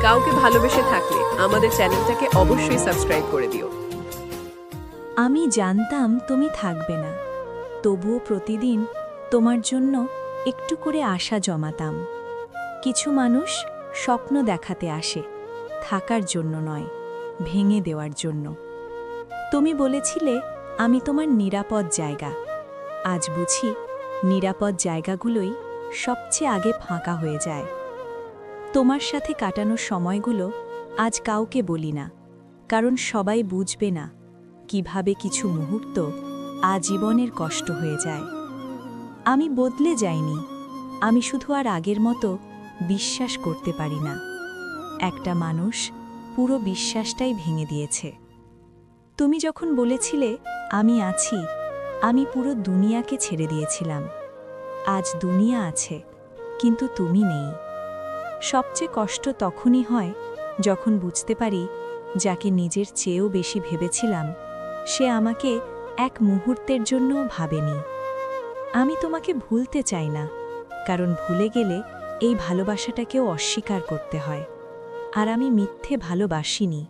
কাউকে ভালোবেসে থাকলে আমাদের চ্যানেলটাকে অবশ্যই সাবস্ক্রাইব করে দিও। আমি জানতাম তুমি থাকবে না, তবুও প্রতিদিন তোমার জন্য একটু করে আশা জমাতাম। কিছু মানুষ স্বপ্ন দেখাতে আসে, থাকার জন্য নয়, ভেঙে দেওয়ার জন্য। তুমি বলেছিলে আমি তোমার নিরাপদ জায়গা। আজ বুঝি নিরাপদ জায়গাগুলোই সবচেয়ে আগে ফাঁকা হয়ে যায়। তোমার সাথে কাটানোর সময়গুলো আজ কাউকে বলি না, কারণ সবাই বুঝবে না কিভাবে কিছু মুহূর্ত আজীবনের কষ্ট হয়ে যায়। আমি বদলে যাইনি, আমি শুধু আর আগের মতো বিশ্বাস করতে পারি না। একটা মানুষ পুরো বিশ্বাসটাই ভেঙে দিয়েছে। তুমি যখন বলেছিলে আমি আছি, আমি পুরো দুনিয়াকে ছেড়ে দিয়েছিলাম। আজ দুনিয়া আছে, কিন্তু তুমি নেই। সবচেয়ে কষ্ট তখনই হয় যখন বুঝতে পারি যাকে নিজের চেয়েও বেশি ভেবেছিলাম সে আমাকে এক মুহূর্তের জন্যও ভাবেনি। আমি তোমাকে ভুলতে চাই না, কারণ ভুলে গেলে এই ভালোবাসাটাকেও অস্বীকার করতে হয়। আর আমি মিথ্যে ভালোবাসিনি।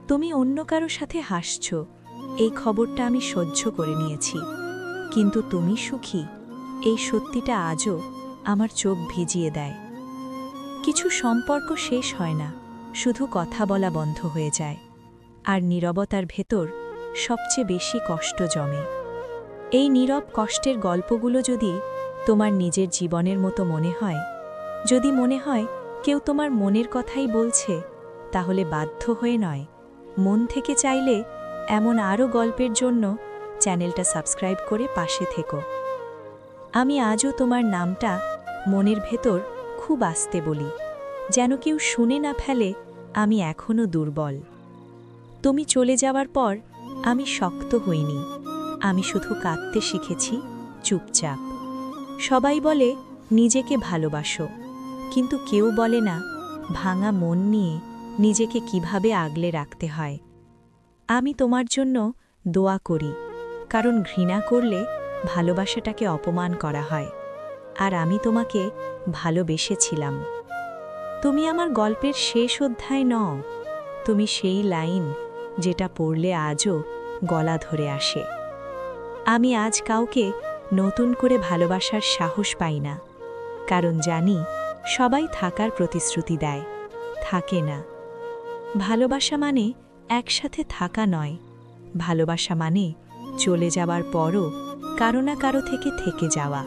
তুমি অন্য কারো সাথে হাসছ, এই খবরটা আমি সহ্য করে নিয়েছি, কিন্তু তুমি সুখী এই সত্যিটা আজও আমার চোখ ভিজিয়ে দেয়। কিছু সম্পর্ক শেষ হয় না, শুধু কথা বলা বন্ধ হয়ে যায়, আর নীরবতার ভেতর সবচেয়ে বেশি কষ্ট জমে। এই নীরব কষ্টের গল্পগুলো যদি তোমার নিজের জীবনের মতো মনে হয়, যদি মনে হয় কেউ তোমার মনের কথাই বলছে, তাহলে বাধ্য হয়ে নয়, মন থেকে চাইলে এমন আরও গল্পের জন্য চ্যানেলটা সাবস্ক্রাইব করে পাশে থেকো। আমি আজও তোমার নামটা মনের ভেতর খুব আস্তে বলি, যেন কেউ শুনে না ফেলে আমি এখনও দুর্বল। তুমি চলে যাওয়ার পর আমি শক্ত হইনি, আমি শুধু কাঁদতে শিখেছি চুপচাপ। সবাই বলে নিজেকে ভালোবাসো, কিন্তু কেউ বলে না ভাঙা মন নিয়ে নিজেকে কিভাবে আগলে রাখতে হয়। আমি তোমার জন্য দোয়া করি, কারণ ঘৃণা করলে ভালোবাসাটাকে অপমান করা হয়, আর আমি তোমাকে ভালোবেসেছিলাম। তুমি আমার গল্পের শেষ অধ্যায় নও, তুমি সেই লাইন যেটা পড়লে আজও গলা ধরে আসে। আমি আজ কাউকে নতুন করে ভালোবাসার সাহস পাই না, কারণ জানি সবাই থাকার প্রতিশ্রুতি দেয়, থাকে না। ভালোবাসা মানে একসাথে থাকা নয়, ভালোবাসা মানে চলে যাওয়ার পরও কারো না কারো থেকে যাওয়া।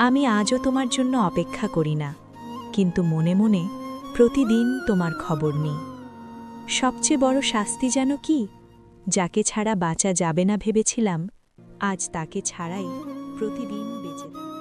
আমি আজও তোমার জন্য অপেক্ষা করি না, কিন্তু মনে মনে প্রতিদিন তোমার খবর নিই। সবচেয়ে বড় শাস্তি জানো কি? যাকে ছাড়া বাঁচা যাবে না ভেবেছিলাম, আজ তাকে ছাড়াই প্রতিদিন বেঁচে থাকি।